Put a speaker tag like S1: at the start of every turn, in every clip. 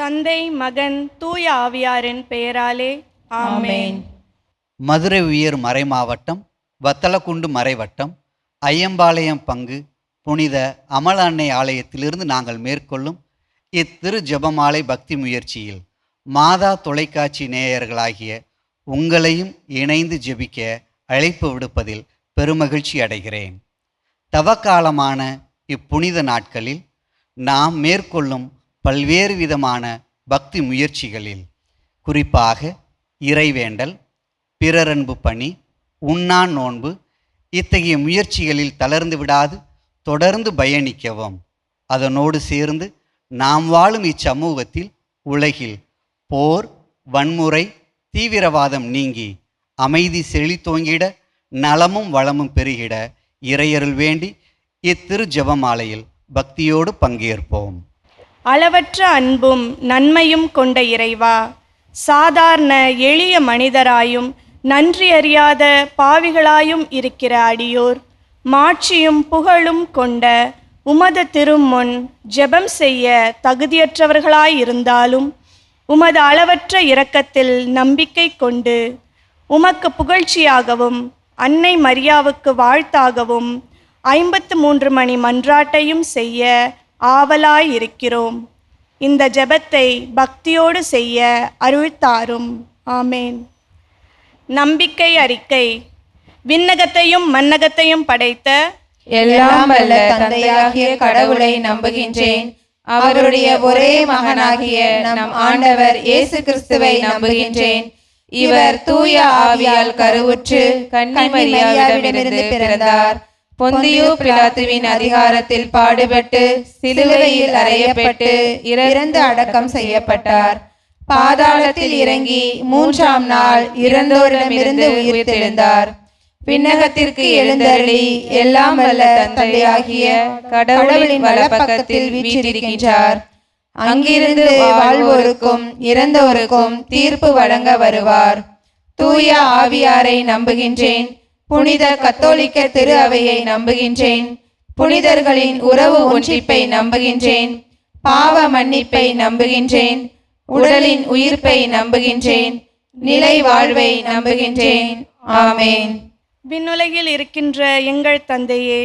S1: தந்தை, மகன், தூய ஆவியாரின் பெயராலே ஆமென்.
S2: மதுரை உயர் மறைமாவட்டம், வத்தலக்குண்டு மறைவட்டம், ஐயம்பாளையம் பங்கு புனித அமல அன்னை ஆலயத்திலிருந்து நாங்கள் மேற்கொள்ளும் இத்திரு ஜெபமாலை பக்தி முயற்சியில் மாதா தொலைக்காட்சி நேயர்களாகிய உங்களையும் இணைந்து ஜெபிக்க அழைப்பு விடுப்பதில் பெருமகிழ்ச்சி அடைகிறேன். தவக்காலமான இப்புனித நாட்களில் நாம் மேற்கொள்ளும் பல்வேறு விதமான பக்தி முயற்சிகளில் குறிப்பாக இறைவேண்டல், பிறரன்பு பணி, உண்ணான் நோன்பு இத்தகைய முயற்சிகளில் தளர்ந்து விடாது தொடர்ந்து பயணிக்கவும். அதனோடு சேர்ந்து நாம் வாழும் இச்சமூகத்தில் உலகில் போர், வன்முறை, தீவிரவாதம் நீங்கி அமைதி செழித்தோங்கிட, நலமும் வளமும் பெருகிட இறையருள் வேண்டி இத்திரு ஜெபமாலையில் பக்தியோடு பங்கேற்போம்.
S1: அளவற்ற அன்பும் நன்மையும் கொண்ட இறைவா, சாதாரண எளிய மனிதராயும் நன்றி அறியாத பாவிகளாயும் இருக்கிற அடியோர் மாட்சியும் புகழும் கொண்ட உமது திருமுன் ஜெபம் செய்ய தகுதியற்றவர்களாயிருந்தாலும் உமது அளவற்ற இரக்கத்தில் நம்பிக்கை கொண்டு உமக்கு புகழ்ச்சியாகவும் அன்னை மரியாவுக்கு வாழ்த்தாகவும் 53 மணி மன்றாட்டையும் செய்ய ஆவலாயிருக்கிறோம். இந்த ஜெபத்தை பக்தியோடு செய்ய அருள்தாரும். ஆமேன். நம்பிக்கை அறிக்கை. விண்ணகத்தையும் மண்ணகத்தையும் படைத்த
S3: எல்லாம் வல்ல தந்தையாகிய கடவுளை நம்புகின்றேன். அவருடைய ஒரே மகனாகிய நம் ஆண்டவர் இயேசு கிறிஸ்துவை நம்புகின்றேன். இவர் தூய ஆவியால் கருவுற்று கன்னி மரியாவிடமிருந்து பிறந்தார். பொந்தியு பிலாத்துவின் அதிகாரத்தில் பாடுபட்டு சிலுவையில் அறையப்பட்டு இறந்து அடக்கம் செய்யப்பட்டார். பாதாளத்தில் இறங்கி 3ஆம் நாள் இறந்தோரிடமிருந்து உயிர்த்தெழுந்தார். விண்ணகத்திற்கு எழுந்தருளி எல்லாம் வல்ல தந்தையாகிய கடவுளின் வலப்பக்கத்தில் வீற்றிருக்கின்றார். அங்கிருந்து வாழ்வோருக்கும் இறந்தோருக்கும் தீர்ப்பு வழங்க வருவார். தூய ஆவியாரை நம்புகின்றேன். புனித கத்தோலிக்க திரு அவையை நம்புகின்றேன். புனிதர்களின் உறவு ஒன்றிப்பை நம்புகின்றேன். பாவ மன்னிப்பை நம்புகின்றேன். உடலின் உயிர்ப்பை நம்புகின்றேன். நிலை வாழ்வை நம்புகின்றேன். ஆமேன்.
S1: விண்ணுலகில் இருக்கின்ற எங்கள் தந்தையே,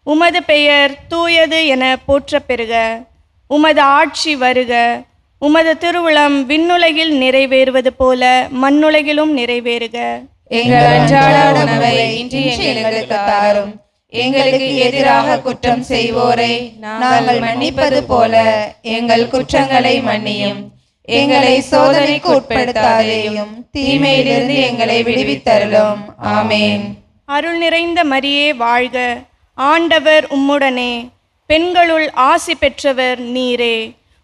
S1: உமது பெயர் தூயது என போற்ற பெறுக. உமது ஆட்சி வருக. உமது திருவுளம் விண்ணுலகில் நிறைவேறுவது போல மண்ணுலகிலும் நிறைவேறுக.
S3: எங்கள் அன்றாட உணவை இன்று எங்களுக்கு தாரும். எங்களுக்கு எதிராக குற்றம் செய்வோரை நாங்கள் மன்னிப்பது போல எங்கள் குற்றங்களை மன்னியும். எங்களை சோதனைக்கு உட்படுத்தாதேயும், தீமையிலிருந்து எங்களை விடுவித்தருளும். ஆமேன்.
S1: அருள் நிறைந்த மரியே வாழ்க. ஆண்டவர் உம்முடனே. பெண்களுள் ஆசி பெற்றவர் நீரே.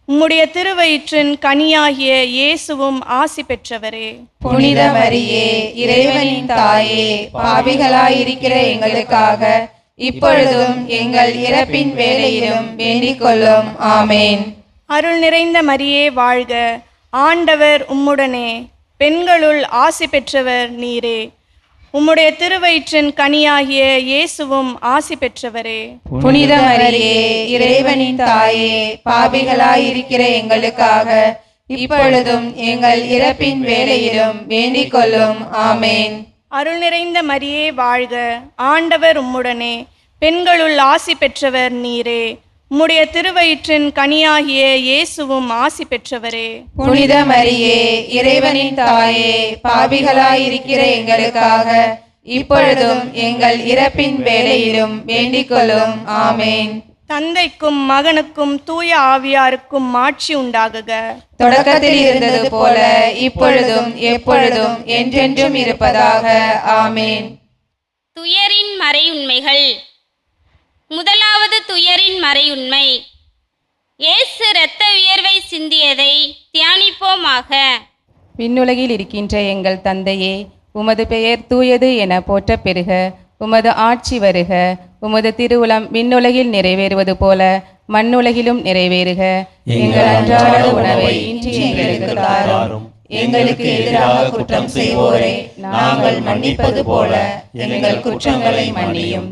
S1: உம்முடைய திருவயிற்றின் கனியாகிய இயேசுவும் ஆசி பெற்றவரே.
S3: புனித மரியே, இறைவனின் தாயே, பாவிகளாயிருக்கிற எங்களுக்காக இப்பொழுதும் எங்கள் இறப்பின் வேளையிலும் வேண்டிக் கொள்ளும். ஆமேன்.
S1: அருள் நிறைந்த மரியே வாழ்க. ஆண்டவர் உம்முடனே. பெண்களுள் ஆசி பெற்றவர் நீரே. உம்முடைய திருவயிற்றின் கனியாகிய இயேசுவும் ஆசி பெற்றவரே.
S3: புனித மரியே, இறைவனின் தாயே, பாவிகளாயிருக்கிற எங்களுக்காக இப்பொழுதும் எங்கள் இறப்பின் வேளையிலும் வேண்டிக் கொள்ளும். ஆமேன்.
S1: அருள் நிறைந்த மரியே வாழ்க. ஆண்டவர் உம்முடனே. பெண்களுள் ஆசி பெற்றவர் நீரே. உம்முடைய திருவயிற்றின் கனியாகிய இயேசுவும் ஆசி பெற்றவரே.
S3: புனித மரியே, இறைவனின் தாயே, பாவிகளாயிருக்கிற எங்களுக்காக இப்பொழுதும் எங்கள் இறப்பின் வேளையிலும் வேண்டிக் கொள்ளும். ஆமேன்.
S1: தந்தைக்கும் மகனுக்கும் தூய ஆவியாருக்கும் மாட்சி உண்டாகுக.
S3: தொடக்கத்தில் இருந்தது போல இப்பொழுதும் எப்பொழுதும் என்றென்றும் இருப்பதாக. ஆமேன்.
S4: துயரின் மறையுண்மைகள். முதலாவது துயரின் மறையுண்மை. இயேசு இரத்த வியர்வை சிந்தியதை தியானிப்போமாக.
S5: விண்ணுலகில் இருக்கின்ற எங்கள் தந்தையே, உமது பெயர் தூயது என போற்ற பெறுக. உமது ஆட்சி வருக. உமது திருவுளம் விண்ணுலகில் நிறைவேறுவது போல மண்ணுலகிலும் நிறைவேறுக. எங்கள் அன்றாட உணவை இன்று எங்களுக்கு தாரும்.
S3: எங்களுக்கு எதிராக குற்றம் செய்வோரை நாங்கள் மன்னிப்பது போல எங்கள் குற்றங்களை மன்னியும்.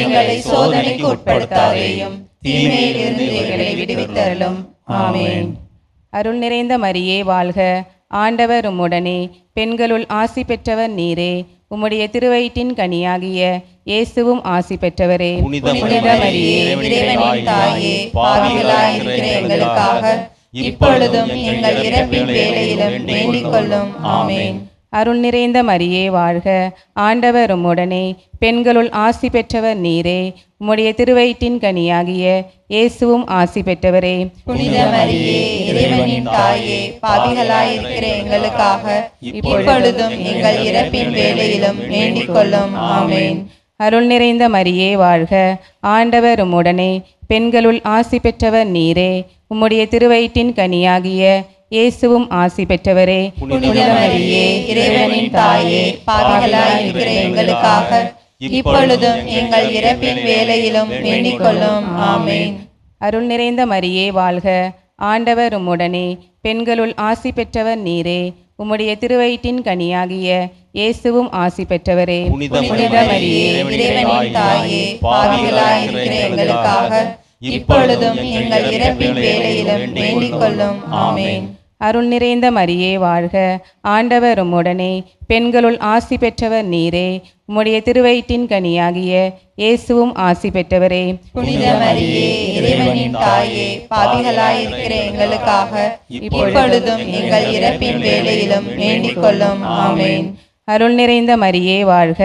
S3: எங்களை சோதனைக்கு உட்படுத்தாதேயும், தீமையிலிருந்து எங்களை விடுவித்தருளும். ஆமேன்.
S5: அருள் நிறைந்த மரியே வாழ்க, ஆண்டவர் உம்முடனே, பெண்களுள் ஆசி பெற்றவர் நீரே. உம்முடைய திருவயிற்றின் கனியாகிய இயேசுவும் ஆசி பெற்றவரே.
S3: புனித மரியே, இறைவனின் தாயே, பாவிகளாயிருக்கிற எங்களுக்காக இப்பொழுதும் எங்கள் இறப்பின் வேளையிலும் வேண்டிக் கொள்ளும். ஆமென்.
S5: அருள் நிறைந்த மரியே வாழ்க, ஆண்டவர் உம்முடனே, பெண்களுள் ஆசி பெற்றவர் நீரே. உம்முடைய திருவயிற்றின் கனியாகிய இயேசுவும் ஆசி பெற்றவரே.
S3: புனித மரியே, இறைவனின் தாயே, பாவிகளாயிருக்கிற எங்களுக்காக இப்பொழுதும் எங்கள் இறப்பின் வேளையிலும் வேண்டிக் கொள்ளும். ஆமென்.
S5: அருள் நிறைந்த மரியே வாழ்க, ஆண்டவர் உம்முடனே, பெண்களுள் ஆசி பெற்றவர் நீரே. உம்முடைய திருவயிற்றின் கனியாகிய இயேசுவும் ஆசி பெற்றவரே.
S3: புனித மரியே, இறைவனின் தாயே, பாவிகளாயிருக்கிற எங்களுக்காக இப்பொழுதும் எங்கள் இறப்பின் வேளையிலும் வேண்டிக் கொள்ளும். ஆமென்.
S5: அருள் நிறைந்த மரியே வாழ்க, ஆண்டவர் உம்முடனே, பெண்களுள் ஆசி பெற்றவர் நீரே. உம்முடைய திருவயிற்றின் கனியாகிய இயேசுவும் ஆசி பெற்றவரே.
S3: புனித மரியே, இறைவனின் தாயே, பாவிகளாயிருக்கிற எங்களுக்காக இப்பொழுதும் எங்கள் இறப்பின் வேளையிலும் வேண்டிக் கொள்ளும். ஆமென்.
S5: அருள் நிறைந்த மரியே வாழ்க, ஆண்டவர் உம்முடனே, பெண்களுள் ஆசி பெற்றவர் நீரே. உம்முடைய திருவயிற்றின் கனியாகிய இயேசுவும் ஆசி பெற்றவரே.
S3: புனித மரியே, இறைவனின் தாயே, பாவிகளாயிருக்கிற எங்களுக்காக இப்பொழுதும் எங்கள் இறப்பின் வேளையிலும் வேண்டிக் கொள்ளும். ஆமென்.
S5: அருள் நிறைந்த மரியே வாழ்க,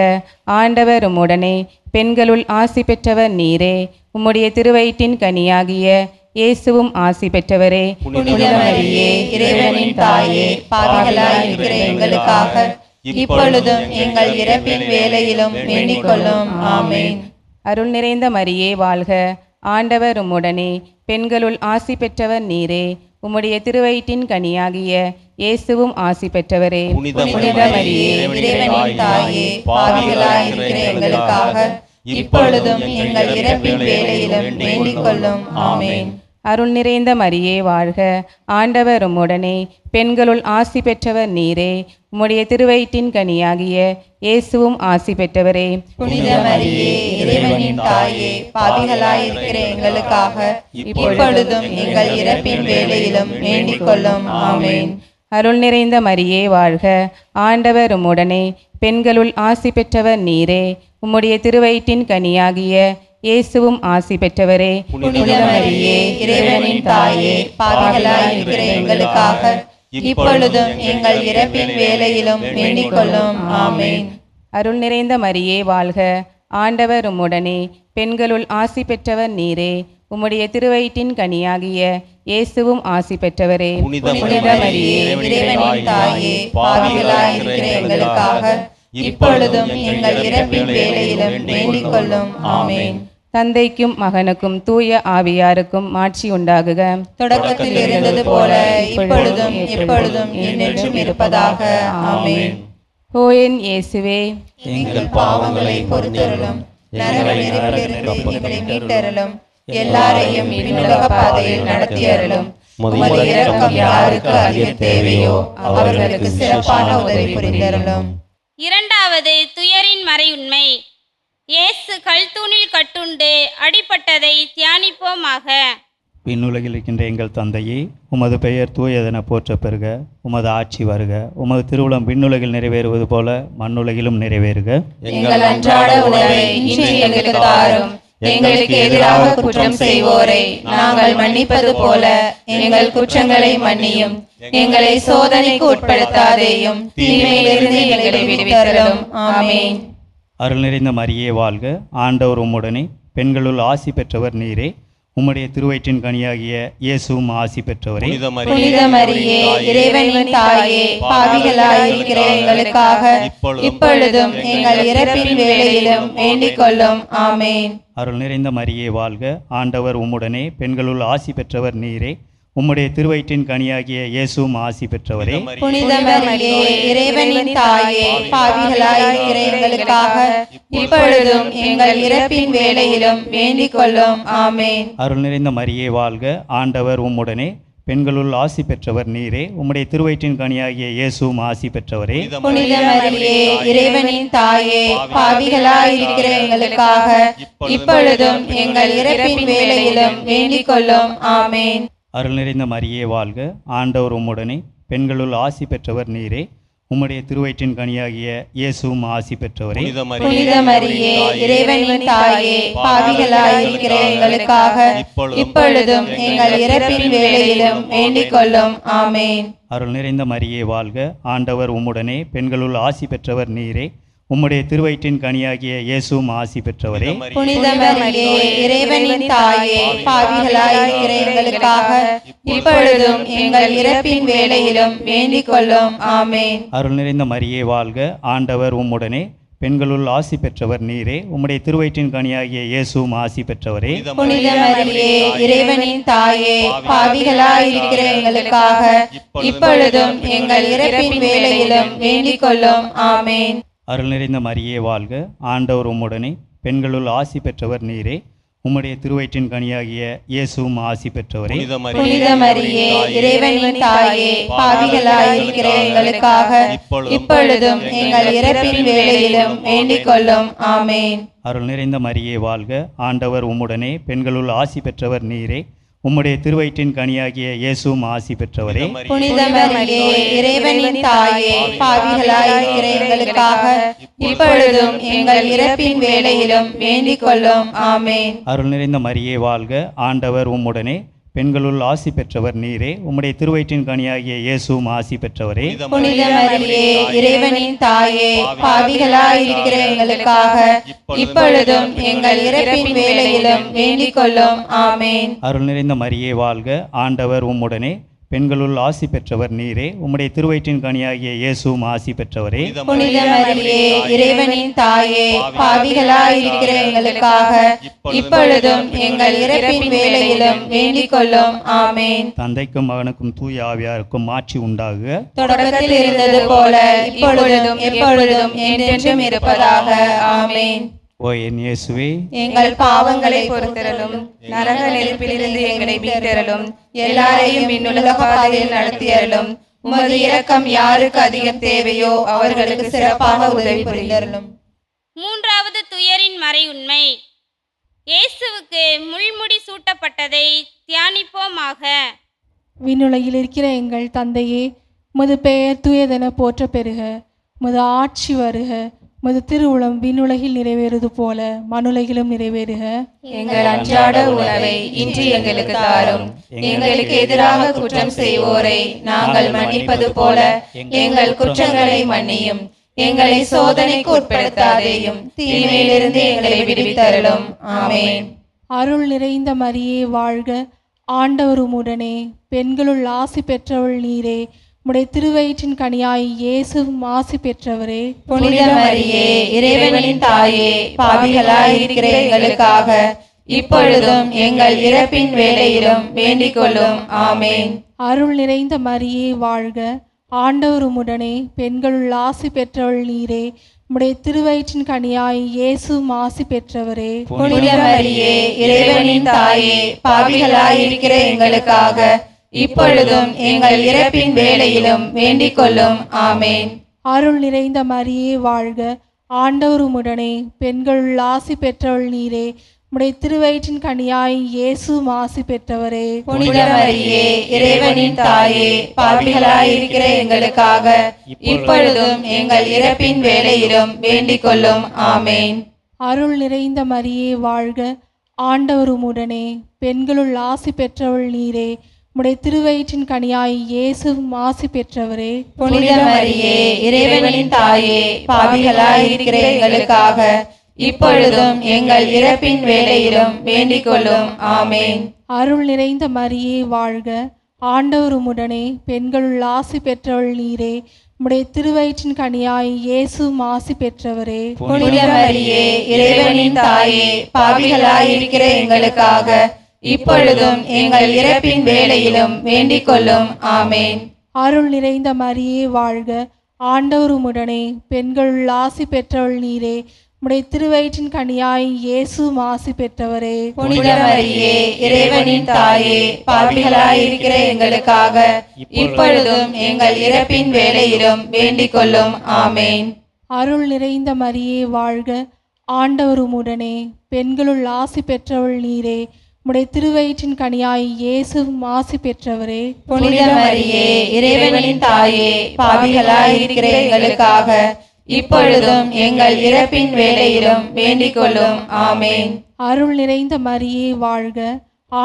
S5: ஆண்டவர் உம்முடனே, பெண்களுள் ஆசி பெற்றவர் நீரே. உம்முடைய திருவயிற்றின் கனியாகிய இயேசுவும் ஆசி பெற்றவரே.
S3: புனித மரியே, இறைவனின் தாயே, பாவிகளாயிருக்கிற எங்களுக்காக இப்பொழுதும் எங்கள் இறப்பின் வேளையிலும் வேண்டிக் கொள்ளும். ஆமென்.
S5: அருள் நிறைந்த மரியே வாழ்க, ஆண்டவர் உம்முடனே, பெண்களுள் ஆசி பெற்றவர் நீரே. உம்முடைய திருவயிற்றின் கனியாகிய இயேசுவும் ஆசி பெற்றவரே.
S3: புனித மரியே, இறைவனின் தாயே, பாவிகளாயிருக்கிற எங்களுக்காக இப்பொழுதும் எங்கள் இறப்பின் வேளையிலும் வேண்டிக் கொள்ளும். ஆமென்.
S5: அருள் நிறைந்த மரியே வாழ்க, ஆண்டவர் உம்முடனே, பெண்களுள் ஆசி பெற்றவர் நீரே. உம்முடைய திருவயிற்றின் கனியாகிய இயேசுவும் ஆசி பெற்றவரே.
S3: புனித மரியே, இறைவனின் தாயே, பாவிகளாயிருக்கிற எங்களுக்காக இப்பொழுதும் எங்கள் இறப்பின் வேளையிலும் வேண்டிக் கொள்ளும். ஆமென்.
S5: அருள் நிறைந்த மரியே வாழ்க, ஆண்டவர் உம்முடனே, பெண்களுள் ஆசி பெற்றவர் நீரே. உம்முடைய திருவயிற்றின் கனியாகிய இயேசுவும் ஆசி பெற்றவரே.
S3: புனித மரியே, இறைவனின் தாயே, பாவிகளாயிருக்கிற எங்களுக்காக இப்பொழுதும் எங்கள் இறப்பின் வேளையிலும் வேண்டிக் கொள்ளும். ஆமென்.
S5: அருள் நிறைந்த மரியே வாழ்க, ஆண்டவர் உம்முடனே, பெண்களுள் ஆசி பெற்றவர் நீரே. உம்முடைய திருவயிற்றின் கனியாகிய இயேசுவும் ஆசி பெற்றவரே.
S3: புனித மரியே, இறைவனின் தாயே, பாவிகளாயிருக்கிற எங்களுக்காக இப்பொழுதும் எங்கள் இறப்பின் வேளையிலும் வேண்டிக் கொள்ளும். ஆமென்.
S5: தந்தைக்கும் மகனுக்கும் தூய ஆவியாருக்கும் மாட்சி உண்டாகுக.
S3: தொடக்கத்தில் இருந்தது போல இப்பொழுதும் எப்பொழுதும் என்றென்றும் இருப்பதாக. ஆமென்.
S5: ஓ என் இயேசுவே,
S3: எங்கள் பாவங்களை பொறுத்தருளும், நரக நெருப்பிலிருந்து எங்களை மீட்டருளும், எல்லாரையும் விண்ணுலக பாதையில் நடத்தியருளும். உமது இரக்கம் யாருக்கு அதிக தேவையோ அவர்களுக்கு சிறப்பான உதவி புரிந்தருளும்.
S4: இரண்டாவது துயரின் மறையுண்மை. இயேசு கல்தூணில் கட்டுண்டு அடிபட்டதை தியானிப்போமாக.
S6: விண்ணுலகில் இருக்கின்ற எங்கள் தந்தையே, உமது பெயர் தூயதென போற்ற பெறுக. உமது ஆட்சி வருக. உமது திருவுளம் விண்ணுலகில் நிறைவேறுவது போல மண்ணுலகிலும் நிறைவேறுக.
S3: எங்கள் அன்றாட உணவை இன்று எங்களுக்கு தாரும். எங்களுக்கு எதிராக குற்றம் செய்வோரை நாங்கள் மன்னிப்பது போல எங்கள் குற்றங்களை மன்னியும். எங்களை சோதனைக்கு உட்படுத்தாதேயும், தீமையிலிருந்து எங்களை விடுவித்தருளும். ஆமென்.
S6: அருள் நிறைந்த மரியே வாழ்க, ஆண்டவர் உம்முடனே, பெண்களுள் ஆசி பெற்றவர் நீரே. உம்முடைய திருவயிற்றின் கனியாகிய இயேசுவும் ஆசி பெற்றவரே.
S3: புனித மரியே, இறைவனின் தாயே, பாவிகளாயிருக்கிற எங்களுக்காக இப்பொழுதும் எங்கள் இறப்பின் வேளையிலும் வேண்டிக் கொள்ளும். ஆமென்.
S6: அருள் நிறைந்த மரியே வாழ்க, ஆண்டவர் உம்முடனே, பெண்களுள் ஆசி பெற்றவர் நீரே. உம்முடைய திருவயிற்றின் கனியாகிய இயேசுவும் ஆசி பெற்றவரே.
S3: புனித மரியே, இறைவனின் தாயே, பாவிகளாயிருக்கிற எங்களுக்காக இப்பொழுதும் எங்கள் இறப்பின் வேளையிலும் வேண்டிக் கொள்ளும். ஆமென்.
S6: அருள் நிறைந்த மரியே வாழ்க, ஆண்டவர் உம்முடனே, பெண்களுள் ஆசி பெற்றவர் நீரே. உம்முடைய திருவயிற்றின் கனியாகிய இயேசுவும் ஆசி பெற்றவரே.
S3: புனித மரியே, இறைவனின் தாயே, பாவிகளாயிருக்கிற எங்களுக்காக இப்பொழுதும் எங்கள் இறப்பின் வேளையிலும் வேண்டிக் கொள்ளும். ஆமென்.
S6: அருள் நிறைந்த மரியே வாழ்க, ஆண்டவர் உம்முடனே, பெண்களுள் ஆசி பெற்றவர் நீரே. உம்முடைய திருவயிற்றின் கனியாகிய இயேசுவும் ஆசி பெற்றவரே.
S3: புனித மரியே, இறைவனின் தாயே, பாவிகளாயிருக்கிற எங்களுக்காக இப்பொழுதும் எங்கள் இறப்பின் வேளையிலும் வேண்டிக் கொள்ளும். ஆமேன்.
S6: அருள் நிறைந்த மரியே வாழ்க, ஆண்டவர் உம்முடனே, பெண்களுள் ஆசி பெற்றவர் நீரே. உம்முடைய திருவயிற்றின் கனியாகிய இயேசுவும் ஆசி பெற்றவரே.
S3: புனித மரியே, இறைவனின் தாயே, பாவிகளாயிருக்கிற எங்களுக்காக இப்பொழுதும் எங்கள் இறப்பின் வேளையிலும் வேண்டிக் கொள்ளும். ஆமேன்.
S6: அருள் நிறைந்த மரியே வாழ்க, ஆண்டவர் உம்முடனே, பெண்களுள் ஆசி பெற்றவர் நீரே. உம்முடைய திருவயிற்றின் கனியாகிய இயேசுவும் ஆசி பெற்றவரே.
S3: புனித மரியே, இறைவனின் தாயே, பாவிகளாயிருக்கிற எங்களுக்காக இப்பொழுதும் எங்கள் இறப்பின் வேளையிலும் வேண்டிக் கொள்ளும். ஆமேன்.
S6: அருள் நிறைந்த மரியே வாழ்க, ஆண்டவர் உம்முடனே, பெண்களுள் ஆசி பெற்றவர் நீரே. உம்முடைய திருவயிற்றின் கனியாகிய இயேசுவும் ஆசி பெற்றவரே.
S3: புனித மரியே, இறைவனின் தாயே, பாவிகளாயிருக்கிற எங்களுக்காக இப்பொழுதும் எங்கள் இறப்பின் வேளையிலும் வேண்டிக் கொள்ளும். ஆமேன்.
S6: அருள் நிறைந்த மரியே வாழ்க, ஆண்டவர் உம்முடனே, பெண்களுள் ஆசி பெற்றவர் நீரே. உம்முடைய திருவயிற்றின் கனியாகிய இயேசுவும் ஆசி பெற்றவரே.
S3: புனித மரியே, இறைவனின் தாயே, பாவிகளாயிருக்கிற எங்களுக்காக இப்பொழுதும் எங்கள் இறப்பின் வேளையிலும் வேண்டிக் கொள்ளும். ஆமேன்.
S6: அருள் நிறைந்த மரியே வாழ்க, ஆண்டவர் உம்முடனே, பெண்களுள் ஆசி பெற்றவர் நீரே. உம்முடைய திருவயிற்றின் கனியாகிய இயேசுவும் ஆசி பெற்றவரே.
S3: புனித மரியே, இறைவனின் தாயே, பாவிகளாயிருக்கிற எங்களுக்காக இப்பொழுதும் எங்கள் இறப்பின் வேளையிலும் வேண்டிக் கொள்ளும். ஆமேன்.
S6: அருள் நிறைந்த மரியே வாழ்க, ஆண்டவர் உம்முடனே, பெண்களுள் ஆசி பெற்றவர் நீரே. உம்முடைய திருவயிற்றின் கனியாகிய இயேசுவும் ஆசி பெற்றவரே.
S3: புனித மரியே, இறைவனின் தாயே, பாவிகளாயிருக்கிற எங்களுக்காக இப்பொழுதும் எங்கள் இறப்பின் வேளையிலும் வேண்டிக் கொள்ளும். ஆமேன்.
S6: தந்தைக்கும் மகனுக்கும் தூய ஆவியாருக்கும் மாட்சி உண்டாகுக.
S3: தொடக்கத்தில் இருந்தது போல இப்பொழுதும் எப்பொழுதும் என்றென்றும் இருப்பதாக. ஆமேன்.
S6: ஓ என் இயேசுவே,
S3: எங்கள் பாவங்களை
S5: பொறுத்தரலும், நரக நெருப்பிலிருந்து எங்களை மீட்டரலும்,
S3: எல்லாரையும் விண்ணுலக பாதையில் நடத்தியறலும். உமது இரக்கம் யாருக்கு அதிகம் தேவையோ அவர்களுக்கு சிறப்பாக உதவி புரிந்தருளும்.
S4: மூன்றாவது துயரின் மறை உண்மை. இயேசுவுக்கு முள்முடி சூட்டப்பட்டதை தியானிப்போமாக.
S1: விண்ணுலகில் இருக்கிற எங்கள் தந்தையே, உமது பெயர் தூயதென போற்ற பெறுக. உமது ஆட்சி வருக. உமது திருவுளம் விண்ணுலகில் நிறைவேறுவது போல மண்ணுலகிலும் நிறைவேறுக.
S3: எங்கள் அன்றாட உணவை இன்று எங்களுக்கு தாரும். எங்களுக்கு எதிராக குற்றம் செய்வோரை நாங்கள் மன்னிப்பது போல எங்கள் குற்றங்களை மன்னியும். எங்களை சோதனைக்கு உட்படுத்தாதேயும், தீமையிலிருந்து எங்களை விடுவித்தருளும். ஆமேன்.
S1: அருள் நிறைந்த மரியே வாழ்க, ஆண்டவர் உம்முடனே, பெண்களுள் ஆசி பெற்றவள் நீரே. உம்முடைய திருவயிற்றின் கனியாய் இயேசுவும் ஆசி பெற்றவரே.
S3: புனித மரியே, இறைவனின் தாயே, பாவிகளாயிருக்கிற எங்களுக்காக இப்பொழுதும் எங்கள் இறப்பின் வேளையிலும் வேண்டிக் கொள்ளும். ஆமேன்.
S1: அருள் நிறைந்த மரியே வாழ்க, ஆண்டவர் உம்முடனே, பெண்களுள் ஆசி பெற்றவள் நீரே. உம்முடைய திருவயிற்றின் கனியாய் இயேசுவும் ஆசி பெற்றவரே.
S3: புனித மரியே, இறைவனின் தாயே, பாவிகளாயிருக்கிற எங்களுக்காக இப்பொழுதும் எங்கள் இறப்பின் வேளையிலும் வேண்டிக் கொள்ளும். ஆமேன்.
S1: அருள் நிறைந்த மரியே வாழ்க, ஆண்டவர் உம்முடனே, பெண்களுள் ஆசி பெற்றவள் நீரே. உம்முடைய திருவயிற்றின் கனியாய் இயேசுவும் ஆசி பெற்றவரே.
S3: புனித மரியே, இறைவனின் தாயே, பாவிகளாயிருக்கிற எங்களுக்காக இப்பொழுதும் எங்கள் இறப்பின் வேளையிலும் வேண்டிக் கொள்ளும். ஆமேன்.
S1: அருள் நிறைந்த மரியே வாழ்க, ஆண்டவர் உம்முடனே, பெண்களுள் ஆசி பெற்றவள் நீரே. உம்முடைய திருவயிற்றின் கனியாய் இயேசுவும் ஆசி பெற்றவரே.
S3: புனித மரியே, இறைவனின் தாயே, பாவிகளாயிருக்கிற எங்களுக்காக இப்பொழுதும் எங்கள் இறப்பின் வேளையிலும் வேண்டிக் கொள்ளும். ஆமேன்.
S1: அருள் நிறைந்த மரியே வாழ்க, ஆண்டவர் உம்முடனே, பெண்களுள் ஆசி பெற்றவள் நீரே. உம்முடைய திருவயிற்றின் கனியாய் இயேசுவும் ஆசி பெற்றவரே.
S3: புனித மரியே, இறைவனின் தாயே, பாவிகளாயிருக்கிற எங்களுக்காக இப்பொழுதும் எங்கள் இறப்பின் வேளையிலும் வேண்டிக் கொள்ளும். ஆமேன்.
S1: அருள் நிறைந்த மரியே வாழ்க, ஆண்டவர் உம்முடனே, பெண்களுள் ஆசி பெற்றவள் நீரே. உம்முடைய திருவயிற்றின் கனியாய் இயேசுவும் ஆசி பெற்றவரே.
S3: புனித மரியே, இறைவனின் தாயே, பாவிகளாயிருக்கிற எங்களுக்காக இப்பொழுதும் எங்கள் இறப்பின் வேளையிலும் வேண்டிக் கொள்ளும். ஆமேன்.
S1: அருள் நிறைந்த மரியே வாழ்க, ஆண்டவர் உம்முடனே, பெண்களுள் ஆசி பெற்றவள் நீரே.
S7: உம்முடைய திருவயிற்றின் கனியாய் இயேசுவும் ஆசி பெற்றவரே.
S3: புனித மரியே, இறைவனின் தாயே, பாவிகளாய் இருக்கிற எங்களுக்காக இப்பொழுதும் எங்கள் இறப்பின் வேளையிலும் வேண்டிக் கொள்ளும். ஆமேன்.
S7: அருள் நிறைந்த மரியே வாழ்க,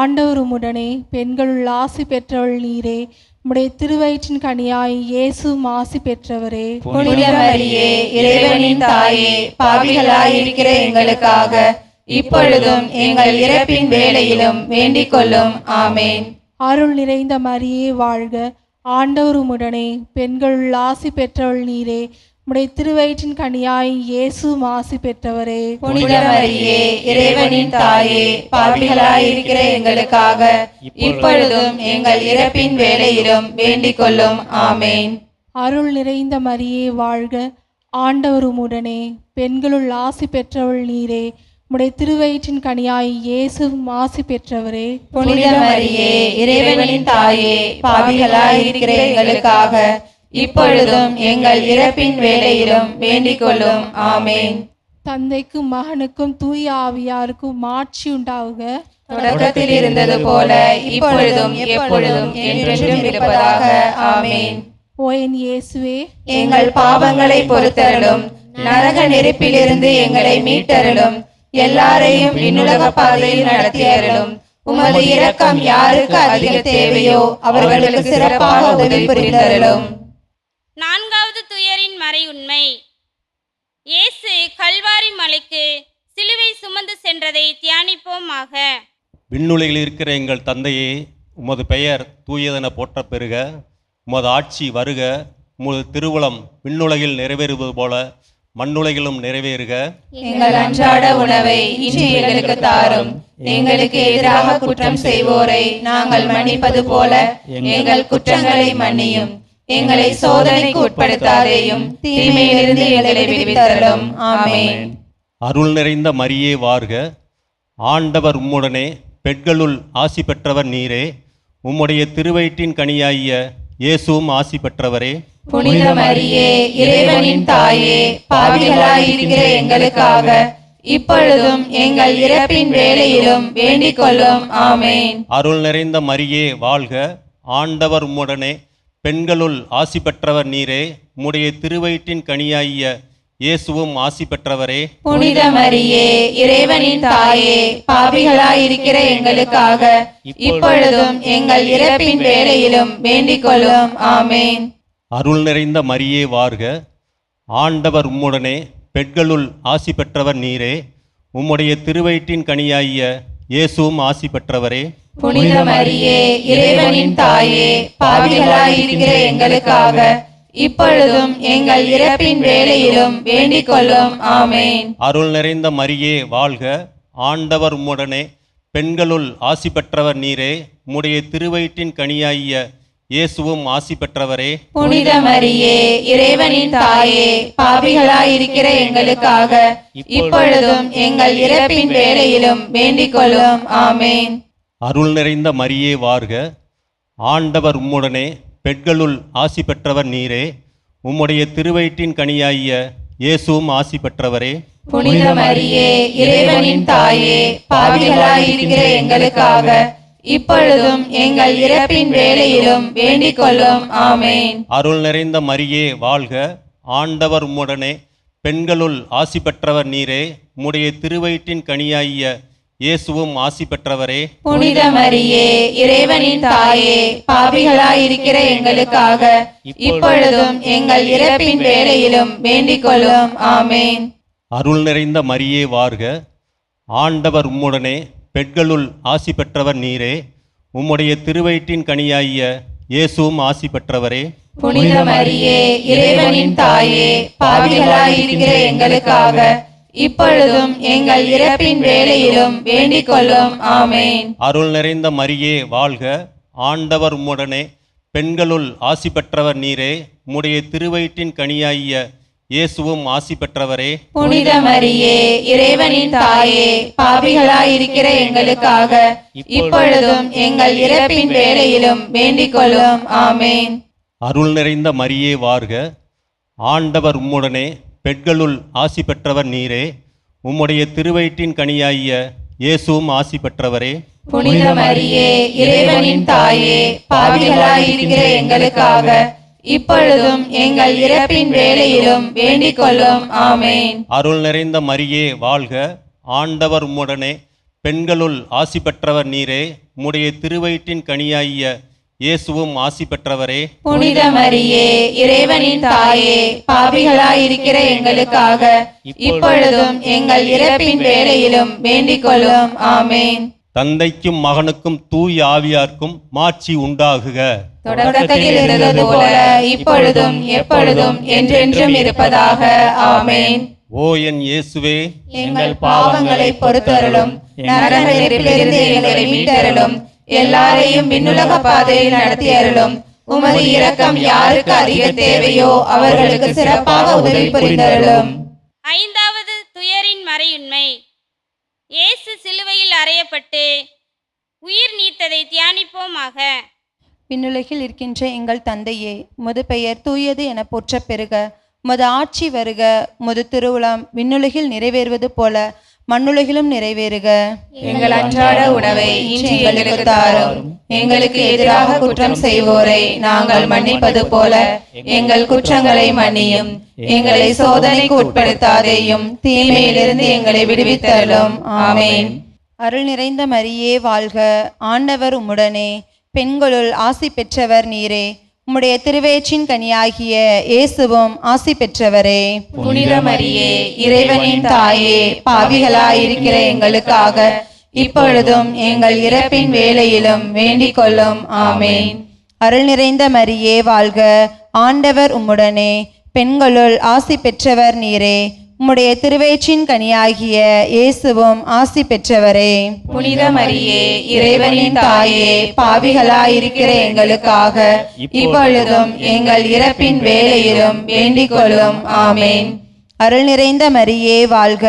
S7: ஆண்டவர் உம்முடனே, பெண்களுள் ஆசி பெற்றவள் நீரே. உம்முடைய திருவயிற்றின் கனியாய் இயேசுவும் ஆசி பெற்றவரே.
S3: புனித மரியே, இறைவனின் தாயே, பாவிகளாய் இருக்கிற எங்களுக்காக இப்பொழுதும் எங்கள் இறப்பின் வேளையிலும் வேண்டிக் கொள்ளும். ஆமேன்.
S7: அருள் நிறைந்த மரியே வாழ்க, ஆண்டவர் உம்முடனே, பெண்களுள் ஆசி பெற்றவள் நீரே. உம்முடைய திருவயிற்றின் கனியாய் இயேசுவும் ஆசி பெற்றவரே.
S3: புனித மரியே, இறைவனின் தாயே, பாவிகளாய் இருக்கிற எங்களுக்காக இப்பொழுதும் எங்கள் இறப்பின் வேளையிலும் வேண்டிக் கொள்ளும். ஆமேன்.
S7: அருள் நிறைந்த மரியே வாழ்க, ஆண்டவர் உம்முடனே, பெண்களுள் ஆசி பெற்றவள் நீரே. உம்முடைய திருவயிற்றின் கனியாய் இயேசுவும் ஆசி பெற்றவரே.
S3: புனித மரியே, இறைவனின் தாயே, பாவிகளாய் இருக்கிற எங்களுக்காக இப்பொழுதும் எங்கள் இறப்பின் வேளையிலும் வேண்டிக் கொள்ளும். ஆமேன்.
S7: தந்தைக்கும் மகனுக்கும் தூய ஆவியாருக்கும் மாட்சி உண்டாவுக.
S3: தொடக்கத்தில் இருந்தது போல இப்பொழுதும் எப்பொழுதும் என்றென்றும் இருப்பதாக. ஆமேன்.
S7: ஓ என் இயேசுவே,
S3: எங்கள் பாவங்களை பொறுத்தருளும், நரக நெருப்பிலிருந்து எங்களை மீட்டருளும், எல்லாரையும் விண்ணுலக பாதையில் நடத்தியருளும். உமது இரக்கம் யாருக்கு அதிக தேவையோ அவர்களுக்கு சிறப்பாக உதவி புரிந்தருளும்.
S4: நான்காவது துயரின் மறை உண்மை. இயேசு கல்வாரி மலைக்கு சிலுவை சுமந்து சென்றதை தியானிப்போமாக.
S8: விண்ணுலகில் இருக்கிற எங்கள் தந்தையே, உமது பெயர் தூயதென போற்றப் பெறுக. உமது ஆட்சி வருக. உமது திருவுளம் விண்ணுலகில் நிறைவேறுவது போல மண்ணுலகிலும் நிறைவேறுக.
S3: எங்கள் அன்றாட உணவை இன்று எங்களுக்கு தாரும். எங்களுக்கு எதிராக குற்றம் செய்வோரை நாங்கள் மன்னிப்பது போல எங்கள் குற்றங்களை மன்னியும். எங்களை சோதனைக்கு உட்படுத்தாதேயும், தீமையிலிருந்து எங்களை விடுவித்தருளும். ஆமென்.
S8: அருள் நிறைந்த மரியே வாழ்க, ஆண்டவர் உம்முடனே, பெண்களுள் ஆசி பெற்றவர் நீரே. உம்முடைய திருவயிற்றின் கனியாகிய இயேசுவும் ஆசி பெற்றவரே.
S3: புனித மரியே, இறைவனின் தாயே, பாவிகளாய் இருக்கிற எங்களுக்காக இப்பொழுதும் எங்கள் இறப்பின் வேளையிலும் வேண்டிக் கொள்ளும். ஆமென்.
S8: அருள் நிறைந்த மரியே வாழ்க, ஆண்டவர் உம்முடனே, பெண்களுள் ஆசி பெற்றவர் நீரே. உம்முடைய திருவயிற்றின் கனியாகிய இயேசுவும் ஆசி பெற்றவரே.
S3: புனித மரியே, இறைவனின் தாயே, பாவிகளாய் இருக்கிற எங்களுக்காக இப்பொழுதும் எங்கள் இறப்பின் வேளையிலும் வேண்டிக் கொள்ளும். ஆமென்.
S8: அருள் நிறைந்த மரியே வாழ்க, ஆண்டவர் உம்முடனே, பெண்களுள் ஆசி பெற்றவர் நீரே. உம்முடைய திருவயிற்றின் கனியாகிய இயேசுவும் ஆசி பெற்றவரே.
S3: புனித மரியே, இறைவனின் தாயே, பாவிகளாய் இருக்கிற எங்களுக்காக இப்பொழுதும் எங்கள் இறப்பின் வேளையிலும் வேண்டிக் கொள்ளும். ஆமென்.
S8: அருள் நிறைந்த மரியே வாழ்க, ஆண்டவர் உம்முடனே, பெண்களுள் ஆசி பெற்றவர் நீரே. உம்முடைய திருவயிற்றின் கனியாகிய இயேசுவும் ஆசி பெற்றவரே.
S3: புனித மரியே, இறைவனின் தாயே, பாவிகளாய் இருக்கிற எங்களுக்காக இப்பொழுதும் எங்கள் இறப்பின் வேளையிலும் வேண்டிக் கொள்ளும். ஆமென்.
S8: அருள் நிறைந்த மரியே வாழ்க, ஆண்டவர் உம்முடனே, பெண்களுள் ஆசி பெற்றவர் நீரே. உம்முடைய திருவயிற்றின் கனியாகிய இயேசுவும் ஆசி பெற்றவரே.
S3: புனித மரியே, இறைவனின் தாயே, பாவிகளாய் இருக்கிற எங்களுக்காக இப்பொழுதும் எங்கள் இறப்பின் வேளையிலும் வேண்டிக் கொள்ளும். ஆமென்.
S8: அருள் நிறைந்த மரியே வாழ்க, ஆண்டவர் உம்முடனே, பெண்களுள் ஆசி பெற்றவர் நீரே. உம்முடைய திருவயிற்றின் கனியாகிய இயேசுவும் ஆசி பெற்றவரே.
S3: புனித மரியே, இறைவனின் தாயே, பாவிகளாய் இருக்கிற எங்களுக்காக இப்பொழுதும் எங்கள் இறப்பின் வேளையிலும் வேண்டிக் கொள்ளும். ஆமென்.
S8: அருள் நிறைந்த மரியே வாழ்க, ஆண்டவர் உம்முடனே, பெண்களுள் ஆசி பெற்றவர் நீரே. உம்முடைய திருவயிற்றின் கனியாகிய இயேசுவும் ஆசி பெற்றவரே.
S3: புனித மரியே, இறைவனின் தாயே, பாவிகளாய் இருக்கிற எங்களுக்காக இப்பொழுதும் எங்கள் இறப்பின் வேளையிலும் வேண்டிக் கொள்ளும். ஆமென்.
S8: அருள் நிறைந்த மரியே வாழ்க, ஆண்டவர் உம்முடனே, பெண்களுள் ஆசி பெற்றவர் நீரே. உம்முடைய திருவயிற்றின் கனியாகிய இயேசுவும் ஆசி பெற்றவரே.
S3: புனித மரியே, இறைவனின் தாயே, பாவிகளாய் இருக்கிற எங்களுக்காக இப்பொழுதும் எங்கள் இறப்பின் வேளையிலும் வேண்டிக் கொள்ளும். ஆமென்.
S8: அருள் நிறைந்த மரியே வாழ்க, ஆண்டவர் உம்முடனே, பெண்களுள் ஆசி பெற்றவர் நீரே. உம்முடைய திருவயிற்றின் கனியாகிய இயேசுவும் ஆசி பெற்றவரே.
S3: புனித மரியே, இறைவனின் தாயே, பாவிகளாயிருக்கிற எங்களுக்காக இப்பொழுதும் எங்கள் இறப்பின் வேளையிலும் வேண்டிக் கொள்ளும். ஆமேன்.
S8: அருள் நிறைந்த மரியே வாழ்க, ஆண்டவர் உம்முடனே, பெண்களுள் ஆசி பெற்றவர் நீரே. உம்முடைய திருவயிற்றின் கனியாகிய இயேசுவும் ஆசி பெற்றவரே.
S3: புனித மரியே, இறைவனின் தாயே, பாவிகளாயிருக்கிற எங்களுக்காக இப்பொழுதும் எங்கள் இறப்பின் வேளையிலும் வேண்டிக் கொள்ளும். ஆமேன்.
S8: தந்தைக்கும் மகனுக்கும் தூய ஆவியார்க்கும் மாட்சி உண்டாகுக.
S3: தொடக்கத்தில் இருந்தது போல இப்பொழுதும் எப்பொழுதும் என்றென்றும் இருப்பதாக. ஆமேன்.
S8: ஓ என் இயேசுவே,
S3: எங்கள் பாவங்களை பொறுத்தருளும், நரக நெருப்பிலிருந்து எங்களை மீட்டருளும், எல்லாரையும் விண்ணுலக பாதையில் நடத்தி அருளும். உமது இரக்கம் யாருக்கு அதிக தேவையோ அவர்களுக்கு சிறப்பாக உதவி புரிந்தருளும்.
S4: ஐந்தாவது துயரின் மறையுண்மை. இயேசு சிலுவையில் அறையப்பட்டு உயிர் நீத்ததை தியானிப்போமாக.
S9: விண்ணுலகில் இருக்கின்ற எங்கள் தந்தையே, உமது பெயர் தூயது என போற்றப் பெறுக. உமது ஆட்சி வருக. உமது திருவுளம் விண்ணுலகில் நிறைவேறுவது போல மண்ணுலகிலும் நிறைவேறுக.
S3: எங்கள் அன்றாட உணவை இன்று எங்களுக்கு தாரும். எங்களுக்கு எதிராக குற்றம் செய்வோரை நாங்கள் மன்னிப்பது போல எங்கள் குற்றங்களை மன்னியும். எங்களை சோதனைக்கு உட்படுத்தாதேயும், தீமையிலிருந்து எங்களை விடுவித்தருளும். ஆமேன்.
S9: அருள் நிறைந்த மரியே வாழ்க, ஆண்டவர் உம்முடனே, பெண்களுள் ஆசி பெற்றவர் நீரே. உம்முடைய திருவயிற்றின் கனியாகிய இயேசுவும் ஆசி பெற்றவரே.
S3: புனித மரியே, இறைவனின் தாயே, பாவிகளாயிருக்கிற எங்களுக்காக இப்பொழுதும் எங்கள் இறப்பின் வேளையிலும் வேண்டிக் கொள்ளும். ஆமேன்.
S9: அருள் நிறைந்த மரியே வாழ்க, ஆண்டவர் உம்முடனே, பெண்களுள் ஆசி பெற்றவர் நீரே. உம்முடைய திருவயிற்றின் கனியாகிய இயேசுவும் ஆசி பெற்றவரே.
S3: புனித மரியே, இறைவனின் தாயே, பாவிகளாயிருக்கிற எங்களுக்காக இப்பொழுதும் எங்கள் இறப்பின் வேளையிலும் வேண்டிக் கொள்ளும். ஆமேன்.
S9: அருள் நிறைந்த மரியே வாழ்க,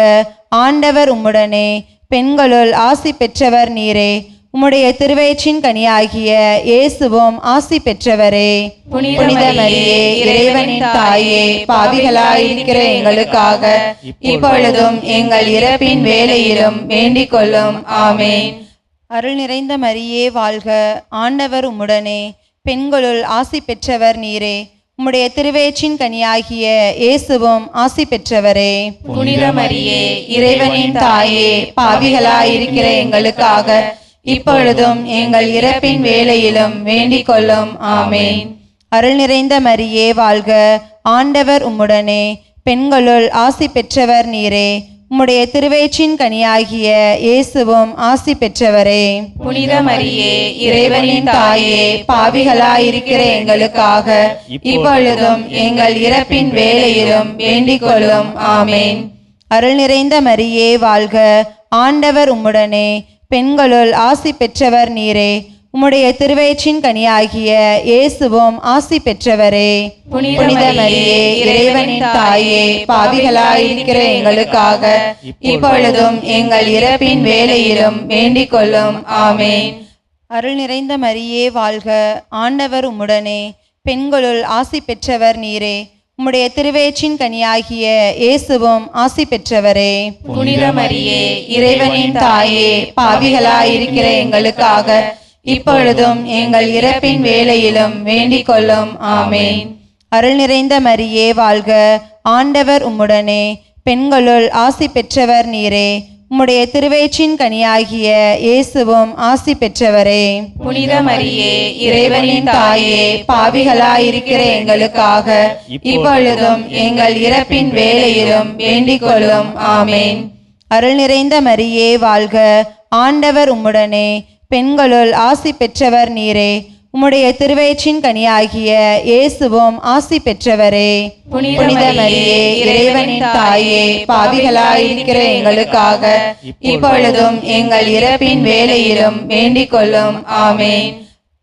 S9: ஆண்டவர் உம்முடனே, பெண்களுள் ஆசி பெற்றவர் நீரே. உம்முடைய திருவயிற்றின் கனியாகிய இயேசுவும் ஆசி பெற்றவரே.
S3: புனித மரியே, இறைவனின் தாயே, பாவிகளாயிருக்கிற எங்களுக்காக இப்பொழுதும் எங்கள் இறப்பின் வேளையிலும் வேண்டிக் கொள்ளும். ஆமேன்.
S9: அருள் நிறைந்த மரியே வாழ்க, ஆண்டவர் உம்முடனே, பெண்களுள் ஆசி பெற்றவர் நீரே. உம்முடைய திருவயிற்றின் கனியாகிய இயேசுவும் ஆசி பெற்றவரே.
S3: புனித மரியே, இறைவனின் தாயே, பாவிகளாயிருக்கிற எங்களுக்காக இப்பொழுதும் எங்கள் இறப்பின் வேளையிலும் வேண்டிக் கொள்ளும். ஆமேன்.
S9: அருள் நிறைந்த மரியே வாழ்க, ஆண்டவர் உம்முடனே, பெண்களுள் ஆசி பெற்றவர் நீரே. உம்முடைய திருவயிற்றின் கனியாகிய இயேசுவும் ஆசி பெற்றவரே.
S3: புனித மரியே, இறைவனின் தாயே, பாவிகளாயிருக்கிற எங்களுக்காக இப்பொழுதும் எங்கள் இறப்பின் வேளையிலும் வேண்டிக் கொள்ளும். ஆமேன்.
S9: அருள் நிறைந்த மரியே வாழ்க, ஆண்டவர் உம்முடனே, பெண்களுள் ஆசி பெற்றவர் நீரே. உம்முடைய திருவயிற்றின் கனியாகிய இயேசுவும் ஆசி பெற்றவரே.
S3: புனித மரியே, இறைவனின் தாயே, பாவிகளாயிருக்கிற எங்களுக்காக இப்பொழுதும் எங்கள் இறப்பின் வேளையிலும் வேண்டிக் கொள்ளும். ஆமேன்.
S9: அருள் நிறைந்த மரியே வாழ்க, ஆண்டவர் உம்முடனே, பெண்களுள் ஆசி பெற்றவர் நீரே. உம்முடைய திருவயிற்றின் கனியாகிய இயேசுவும் ஆசி பெற்றவரே.
S3: புனித மரியே, இறைவனின் தாயே, பாவிகளாயிருக்கிற எங்களுக்காக இப்பொழுதும் எங்கள் இறப்பின் வேளையிலும் வேண்டிக் கொள்ளும். ஆமேன்.
S9: அருள் நிறைந்த மரியே வாழ்க, ஆண்டவர் உம்முடனே, பெண்களுள் ஆசி பெற்றவர் நீரே. உம்முடைய திருவயிற்றின் கனியாகிய இயேசுவும் ஆசி பெற்றவரே.
S3: புனித மரியே, இறைவனின் தாயே, பாவிகளாயிருக்கிற எங்களுக்காக இப்பொழுதும் எங்கள் இறப்பின் வேளையிலும் வேண்டிக் கொள்ளும். ஆமேன்.
S9: அருள் நிறைந்த மரியே வாழ்க, ஆண்டவர் உம்முடனே, பெண்களுள் ஆசி பெற்றவர் நீரே. உம்முடைய திருவயிற்றின் கனியாகிய இயேசுவும் ஆசி பெற்றவரே.
S3: புனித மரியே, இறைவனின் தாயே, பாவிகளாயிருக்கிற எங்களுக்காக இப்பொழுதும் எங்கள் இறப்பின் வேளையிலும் வேண்டிக் கொள்ளும். ஆமேன்.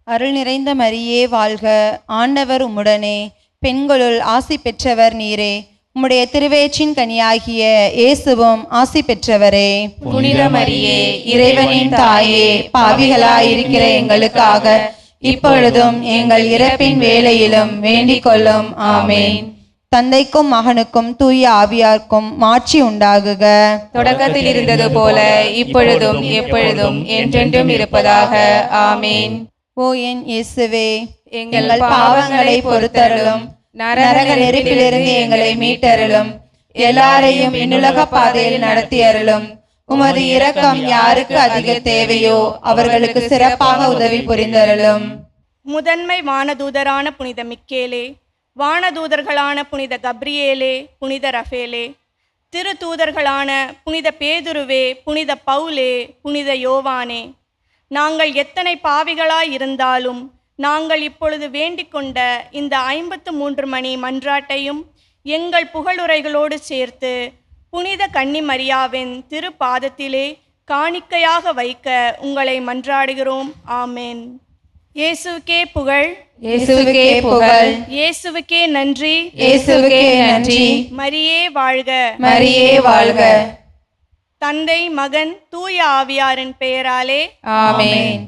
S9: அருள் நிறைந்த மரியே வாழ்க, ஆண்டவர் உம்முடனே, பெண்களுள் ஆசி பெற்றவர் நீரே. உம்முடைய திருவயிற்றின் கனியாகிய இயேசுவும் ஆசி பெற்றவரே.
S3: புனித மரியே, இறைவனின் தாயே, பாவிகளாயிருக்கிற எங்களுக்காக இப்பொழுதும் எங்கள் இறப்பின் வேளையிலும் வேண்டிக் கொள்ளும். ஆமேன்.
S9: தந்தைக்கும் மகனுக்கும் தூய ஆவியார்க்கும் மாட்சி உண்டாகுக.
S5: தொடக்கத்தில் இருந்தது போல இப்பொழுதும் எப்பொழுதும் என்றென்றும் இருப்பதாக. ஆமேன்.
S9: ஓ என் இயேசுவே,
S5: எங்கள்
S9: எங்கள் பாவங்களை பொறுத்தருளும், நரக நெருப்பிலிருந்து எங்களை மீட்டருளும், எல்லாரையும் விண்ணுலக பாதையில் நடத்தி அருளும். உமது இரக்கம் யாருக்கு அதிக தேவையோ அவர்களுக்கு சிறப்பாக உதவி புரிந்தருளும்.
S1: முதன்மை வானதூதரான புனித மிக்கேலே, வானதூதர்களான புனித கப்ரியேலே, புனித ரஃபேலே, திருத்தூதர்களான புனித பேதுருவே, புனித பவுலே, புனித யோவானே, நாங்கள் எத்தனை பாவிகளாய் இருந்தாலும் நாங்கள் இப்பொழுது வேண்டிக் கொண்ட இந்த 53 மணி மன்றாட்டையும் எங்கள் புகழுரைகளோடு சேர்த்து புனித கன்னிமரியாவின் திருப்பாதத்திலே காணிக்கையாக வைக்க உங்களை மன்றாடுகிறோம். ஆமேன். இயேசுவுக்கே புகழ்,
S5: இயேசுவுக்கே புகழ்,
S1: இயேசுவுக்கே நன்றி,
S5: இயேசுவுக்கே நன்றி.
S1: மரியே வாழ்க,
S5: மரியே வாழ்க.
S1: தந்தை மகன் தூய ஆவியாரின் பெயராலே
S5: ஆமேன்.